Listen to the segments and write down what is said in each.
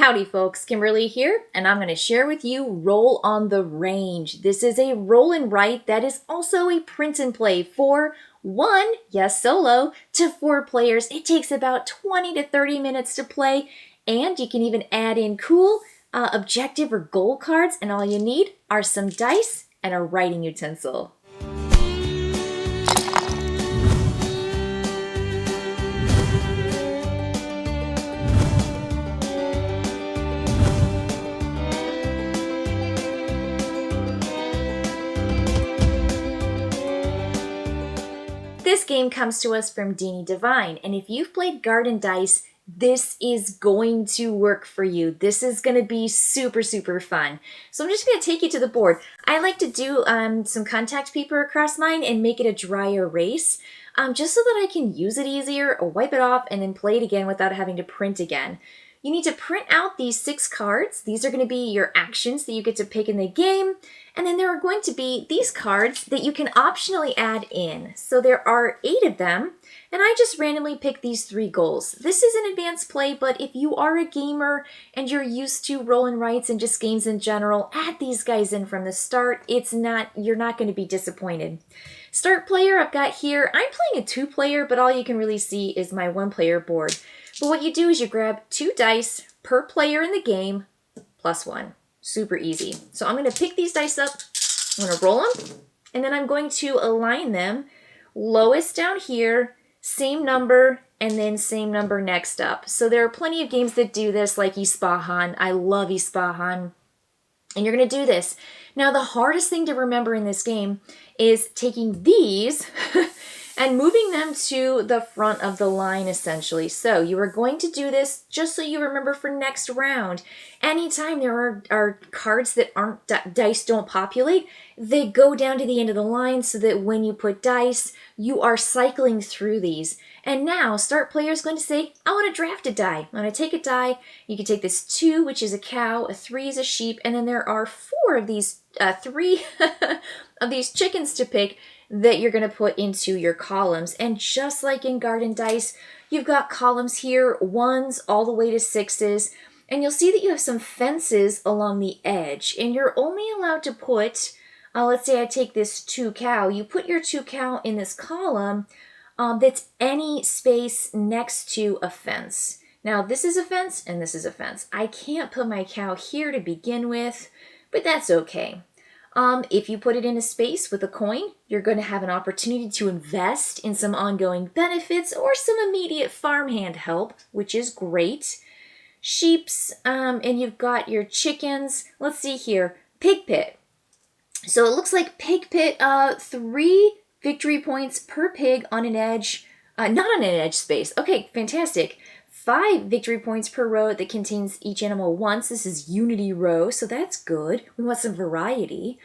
Howdy folks, Kimberly here, and I'm going to share with you Roll on the Range. This is a roll and write that is also a print and play for 1, yes solo, to 4 players. It takes about 20 to 30 minutes to play, and you can even add in cool objective or goal cards, and all you need are some dice and a writing utensil. This game comes to us from Danny Devine, and if you've played Garden Dice, this is going to work for you. This is going to be super, super fun. So I'm just going to take you to the board. I like to do some contact paper across mine and make it a dry erase, just so that I can use it easier, or wipe it off, and then play it again without having to print again. You need to print out these 6 cards. These are going to be your actions that you get to pick in the game. And then there are going to be these cards that you can optionally add in. So there are 8 of them, and I just randomly picked these 3 goals. This is an advanced play, but if you are a gamer and you're used to roll and writes and just games in general, add these guys in from the start. You're not going to be disappointed. Start player I've got here. I'm playing a 2-player, but all you can really see is my 1-player board. But what you do is you grab 2 dice per player in the game, plus 1. Super easy. So I'm going to pick these dice up, I'm going to roll them, and then I'm going to align them lowest down here, same number, and then same number next up. So there are plenty of games that do this, like Ispahan. I love Ispahan. And you're going to do this. Now, the hardest thing to remember in this game is taking these and moving them to the front of the line, essentially. So you are going to do this just so you remember for next round. Anytime there are cards that aren't dice don't populate, they go down to the end of the line so that when you put dice, you are cycling through these. And now, start player is going to say, I want to draft a die. I'm going to take a die. You can take this 2, which is a cow, a 3 is a sheep, and then there are 4 of these, 3 of these chickens to pick that you're going to put into your columns. And just like in Garden Dice, you've got columns here, 1s all the way to 6s, and you'll see that you have some fences along the edge, and you're only allowed to put, let's say I take this 2 cow, you put your 2 cow in this column that's any space next to a fence. Now this is a fence and this is a fence. I can't put my cow here to begin with, but that's okay. If you put it in a space with a coin, you're going to have an opportunity to invest in some ongoing benefits or some immediate farmhand help, which is great. Sheeps, and you've got your chickens. Let's see here, pig pit. So it looks like pig pit, 3 victory points per pig on an edge, not on an edge space. Okay, fantastic. 5 victory points per row that contains each animal once. This is Unity row, so that's good. We want some variety.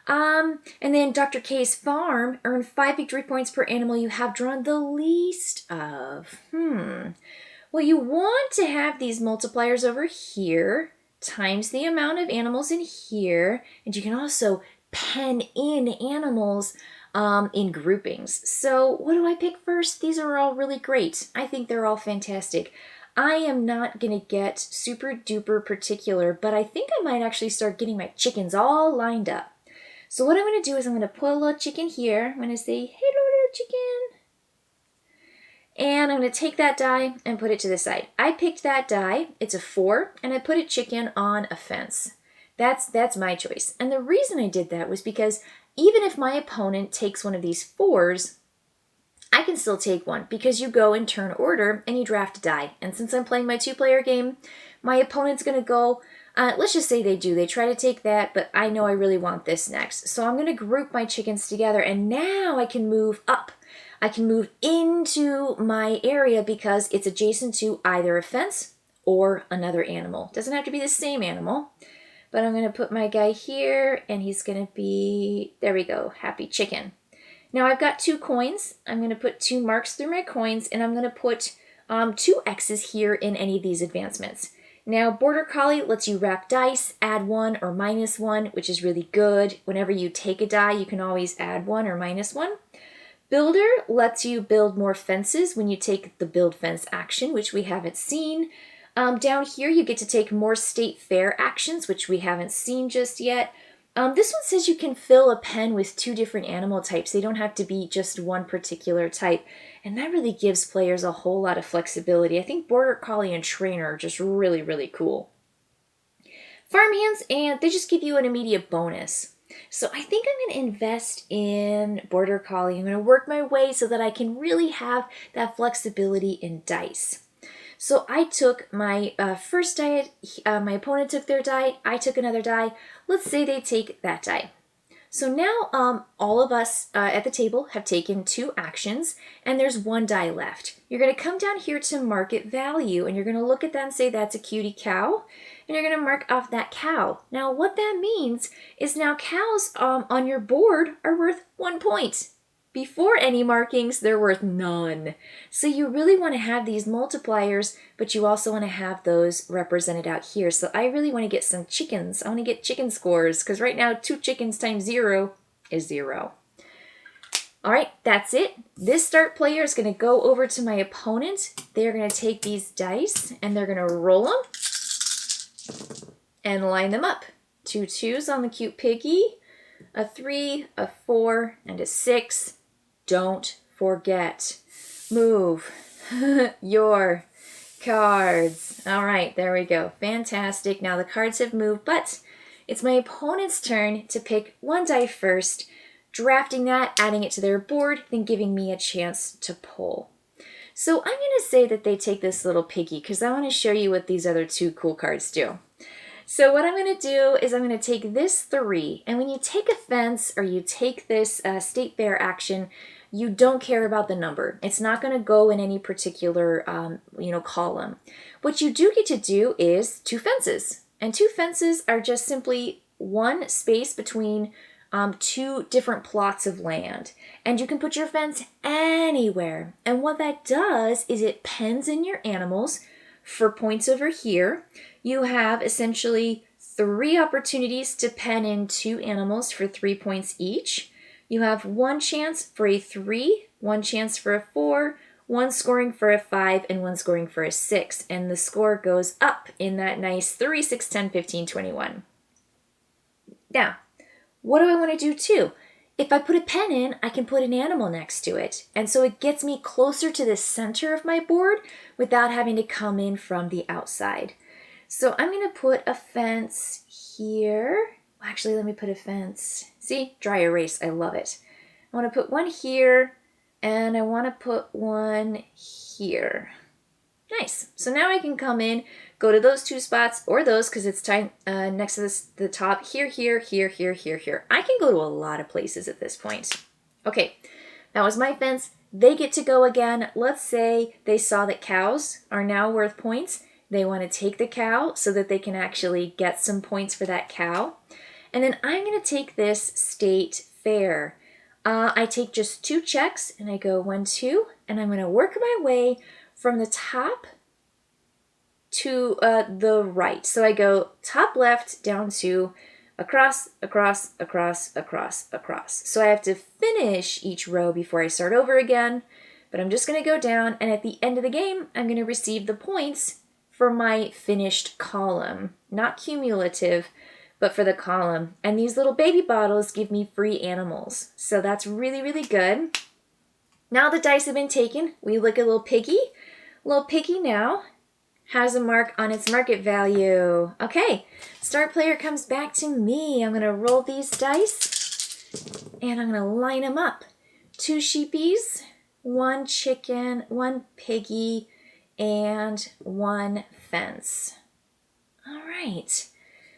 And then Dr. K's farm, earn 5 victory points per animal you have drawn the least of. Well, you want to have these multipliers over here times the amount of animals in here, and you can also pen in animals in groupings. So what do I pick first? These are all really great. I think they're all fantastic. I am not going to get super duper particular, but I think I might actually start getting my chickens all lined up. So what I'm going to do is I'm going to put a little chicken here. I'm going to say, hello little chicken. And I'm going to take that die and put it to the side. I picked that die. It's a 4, and I put a chicken on a fence. That's my choice. And the reason I did that was because even if my opponent takes one of these 4s, I can still take one because you go in turn order and you draft a die. And since I'm playing my 2-player game, my opponent's going to go, let's just say they try to take that, but I know I really want this next. So I'm going to group my chickens together, and now I can move up. I can move into my area because it's adjacent to either a fence or another animal. Doesn't have to be the same animal. But I'm going to put my guy here, and he's going to be, there we go, happy chicken. Now I've got 2 coins. I'm going to put 2 marks through my coins, and I'm going to put 2 X's here in any of these advancements. Now Border Collie lets you rack dice, add 1 or minus 1, which is really good. Whenever you take a die, you can always add 1 or minus 1. Builder lets you build more fences when you take the build fence action, which we haven't seen. Down here, you get to take more state fair actions, which we haven't seen just yet. This one says you can fill a pen with 2 different animal types. They don't have to be just one particular type. And that really gives players a whole lot of flexibility. I think Border Collie and Trainer are just really, really cool. Farmhands, and they just give you an immediate bonus. So I think I'm going to invest in Border Collie. I'm going to work my way so that I can really have that flexibility in dice. So I took my first die, my opponent took their die, I took another die. Let's say they take that die. So now all of us at the table have taken 2 actions, and there's 1 die left. You're going to come down here to market value, and you're going to look at that and say that's a cutie cow, and you're going to mark off that cow. Now what that means is now cows on your board are worth 1 point. Before any markings, they're worth none. So you really want to have these multipliers, but you also want to have those represented out here. So I really want to get some chickens. I want to get chicken scores, because right now 2 chickens times 0 is 0. All right, that's it. This start player is going to go over to my opponent. They're going to take these dice, and they're going to roll them and line them up. 2 2s on the cute piggy, a 3, a 4, and a 6. Don't forget, move your cards. All right, there we go. Fantastic. Now the cards have moved, but it's my opponent's turn to pick 1 die first, drafting that, adding it to their board, then giving me a chance to pull. So I'm going to say that they take this little piggy because I want to show you what these other 2 cool cards do. So what I'm going to do is I'm going to take this 3, and when you take a fence or you take this state fair action, you don't care about the number. It's not going to go in any particular column. What you do get to do is 2 fences, and 2 fences are just simply 1 space between 2 different plots of land, and you can put your fence anywhere. And what that does is it pens in your animals for points over here. You have essentially 3 opportunities to pen in 2 animals for 3 points each. You have 1 chance for a 3, 1 chance for a 4, 1 scoring for a 5, and 1 scoring for a 6. And the score goes up in that nice 3, 6, 10, 15, 21. Now, what do I want to do too? If I put a pen in, I can put an animal next to it. And so it gets me closer to the center of my board without having to come in from the outside. So I'm going to put a fence here. Actually, let me put a fence. See? Dry erase. I love it. I want to put 1 here, and I want to put 1 here. Nice. So now I can come in, go to those 2 spots, or those, because it's next to the top. Here, here, here, here, here, here. I can go to a lot of places at this point. Okay, that was my fence. They get to go again. Let's say they saw that cows are now worth points. They want to take the cow so that they can actually get some points for that cow. And then I'm going to take this state fair. I take just 2 checks, and I go 1, 2, and I'm going to work my way from the top to the right. So I go top left down to across, across, across, across, across. So I have to finish each row before I start over again, but I'm just going to go down, and at the end of the game, I'm going to receive the points for my finished column. Not cumulative, but for the column. And these little baby bottles give me free animals. So that's really, really good. Now the dice have been taken. We look at little piggy. Little piggy now has a mark on its market value. Okay, start player comes back to me. I'm going to roll these dice, and I'm going to line them up. 2 sheepies, 1 chicken, 1 piggy, and 1 fence. All right.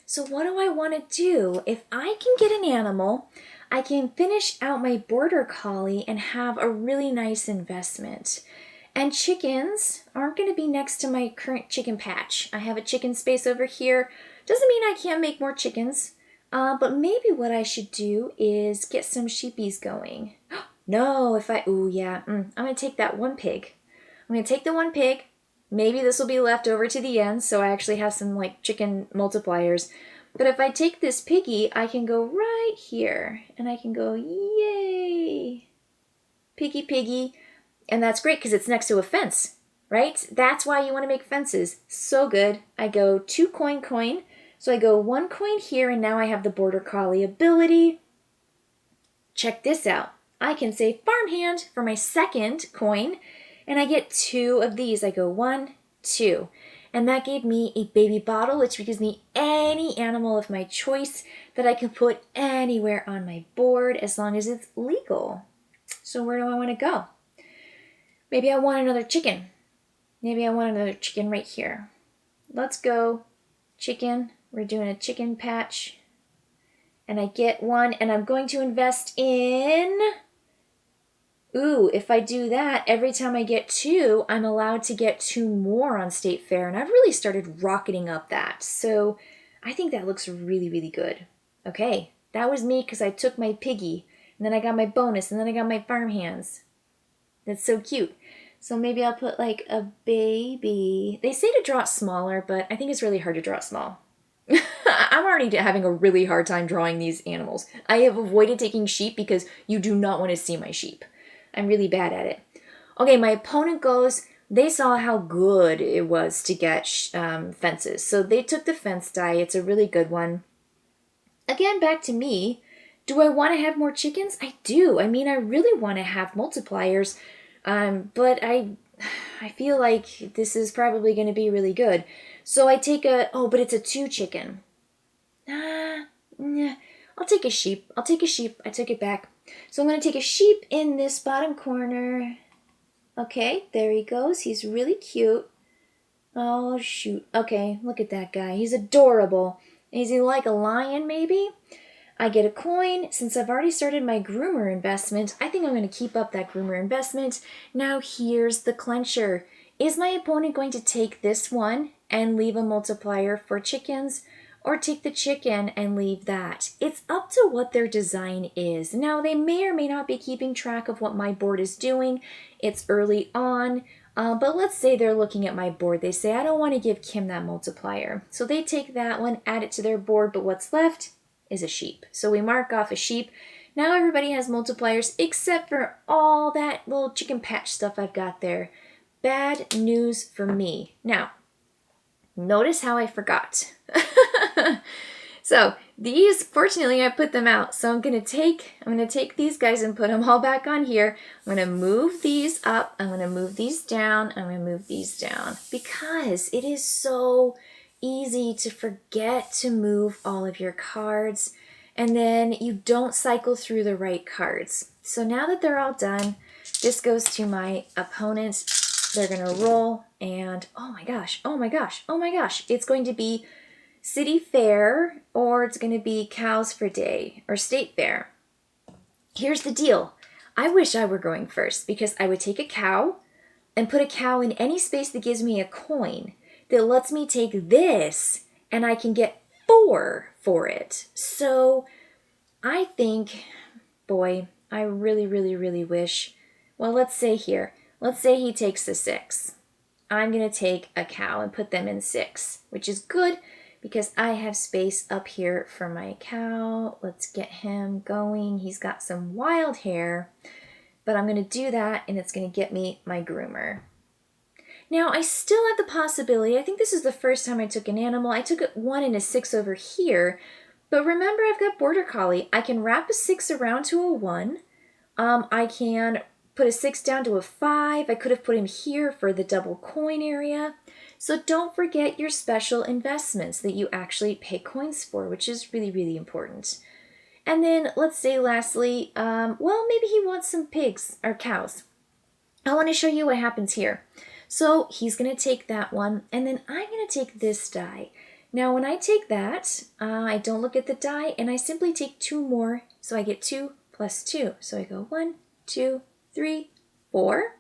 So what do I want to do? If I can get an animal, I can finish out my border collie and have a really nice investment. And chickens aren't going to be next to my current chicken patch. I have a chicken space over here. Doesn't mean I can't make more chickens, but maybe what I should do is get some sheepies going. No, I'm going to take that 1 pig. I'm going to take the 1 pig. Maybe this will be left over to the end, so I actually have some like chicken multipliers. But if I take this piggy, I can go right here, and I can go, yay, piggy, piggy. And that's great because it's next to a fence, right? That's why you want to make fences. So good. I go 2 coin. So I go 1 coin here, and now I have the Border Collie ability. Check this out. I can say farmhand for my 2nd coin, and I get 2 of these. I go 1, 2. And that gave me a baby bottle, which gives me any animal of my choice that I can put anywhere on my board as long as it's legal. So where do I want to go? Maybe I want another chicken. Maybe I want another chicken right here. Let's go chicken. We're doing a chicken patch. And I get 1, and I'm going to invest in... Ooh, if I do that, every time I get 2, I'm allowed to get 2 more on State Fair. And I've really started rocketing up that. So I think that looks really, really good. Okay, that was me because I took my piggy. And then I got my bonus. And then I got my farmhands. That's so cute. So maybe I'll put like a baby. They say to draw it smaller, but I think it's really hard to draw it small. I'm already having a really hard time drawing these animals. I have avoided taking sheep because you do not want to see my sheep. I'm really bad at it. Okay, my opponent goes. They saw how good it was to get fences. So they took the fence die. It's a really good one. Again, back to me. Do I want to have more chickens? I do. I mean, I really want to have multipliers. But I feel like this is probably going to be really good. So I take but it's a 2 chicken. I'll take a sheep. I took it back. So I'm going to take a sheep in this bottom corner. Okay, there he goes. He's really cute. Oh, shoot. Okay, look at that guy. He's adorable. Is he like a lion, maybe? I get a coin. Since I've already started my groomer investment, I think I'm going to keep up that groomer investment. Now here's the clencher. Is my opponent going to take this one and leave a multiplier for chickens, or take the chicken and leave that? It's up to what their design is. Now, they may or may not be keeping track of what my board is doing. It's early on, but let's say they're looking at my board. They say, I don't want to give Kim that multiplier. So they take that one, add it to their board, but what's left is a sheep. So we mark off a sheep. Now everybody has multipliers except for all that little chicken patch stuff I've got there. Bad news for me. Now, notice how I forgot. So these, fortunately, I put them out. So I'm gonna take these guys and put them all back on here. I'm gonna move these up. I'm gonna move these down. I'm gonna move these down because it is so easy to forget to move all of your cards, and then you don't cycle through the right cards. So now that they're all done, this goes to my opponent. They're gonna roll, and oh my gosh, it's going to be City Fair, or it's gonna be Cows for Day, or State Fair. Here's the deal. I wish I were going first, because I would take a cow and put a cow in any space that gives me a coin that lets me take this, and I can get 4 for it. So I think, boy, I really, really, really wish, well, let's say he takes the 6. I'm going to take a cow and put them in 6, which is good because I have space up here for my cow. Let's get him going. He's got some wild hair, but I'm going to do that, and it's going to get me my groomer. Now, I still have the possibility, I think this is the first time I took an animal. I took 1 and a 6 over here, but remember I've got Border Collie. I can wrap a 6 around to a 1. I can put a 6 down to a 5. I could have put him here for the double coin area. So don't forget your special investments that you actually pay coins for, which is really, really important. And then let's say lastly, well, maybe he wants some pigs or cows. I want to show you what happens here. So he's going to take that one, and then I'm going to take this die. Now when I take that, I don't look at the die, and I simply take 2 more. So I get 2 plus 2. So I go 1, 2, 3, 4.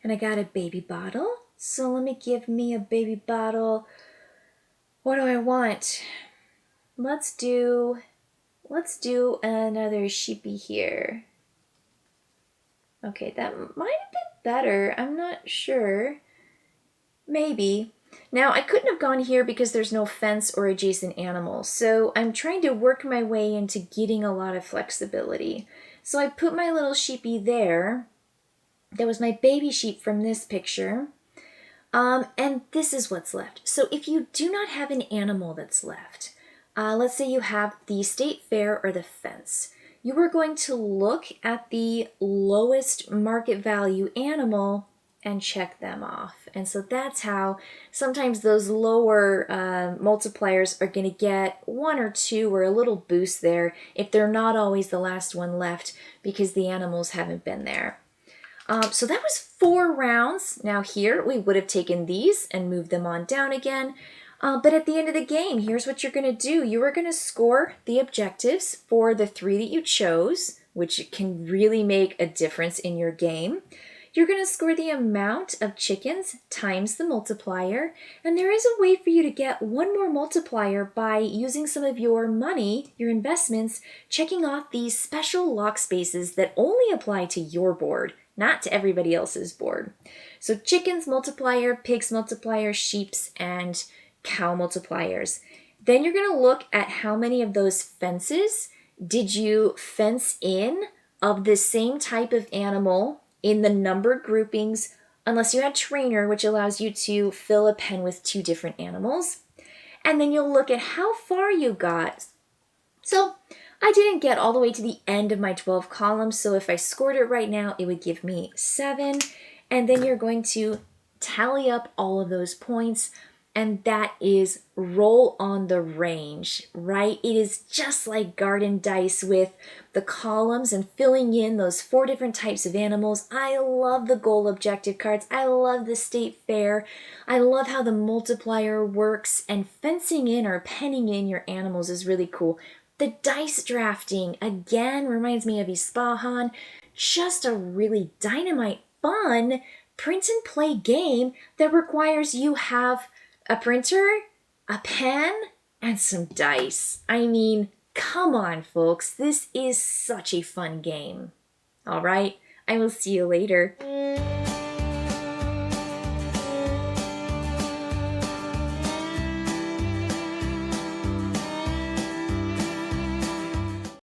And I got a baby bottle. So let me give me a baby bottle. What do I want? Let's do another sheepy here. Okay, that might have been better. I'm not sure. Maybe. Now, I couldn't have gone here because there's no fence or adjacent animals, so I'm trying to work my way into getting a lot of flexibility. So I put my little sheepy there. That was my baby sheep from this picture. And this is what's left. So if you do not have an animal that's left, let's say you have the state fair or the fence, you are going to look at the lowest market value animal and check them off. And so that's how sometimes those lower multipliers are going to get 1 or 2 or a little boost there if they're not always the last one left because the animals haven't been there. So that was 4 rounds. Now here we would have taken these and moved them on down again. But at the end of the game, here's what you're going to do. You are going to score the objectives for the 3 that you chose, which can really make a difference in your game. You're going to score the amount of chickens times the multiplier, and there is a way for you to get 1 more multiplier by using some of your money, your investments, checking off these special lock spaces that only apply to your board, not to everybody else's board. So chickens multiplier, pigs multiplier, sheeps, and cow multipliers. Then you're going to look at how many of those fences did you fence in of the same type of animal in the numbered groupings, unless you had trainer, which allows you to fill a pen with 2 different animals. And then you'll look at how far you got. So I didn't get all the way to the end of my 12 columns, so if I scored it right now, it would give me 7. And then you're going to tally up all of those points, and that is roll on the range, right? It is just like garden dice with the columns and filling in those 4 different types of animals. I love the goal objective cards. I love the state fair. I love how the multiplier works, and fencing in or penning in your animals is really cool. The dice drafting, again, reminds me of Ispahan. Just a really dynamite, fun print and play game that requires you have a printer, a pen, and some dice. I mean, come on, folks. This is such a fun game. All right, I will see you later.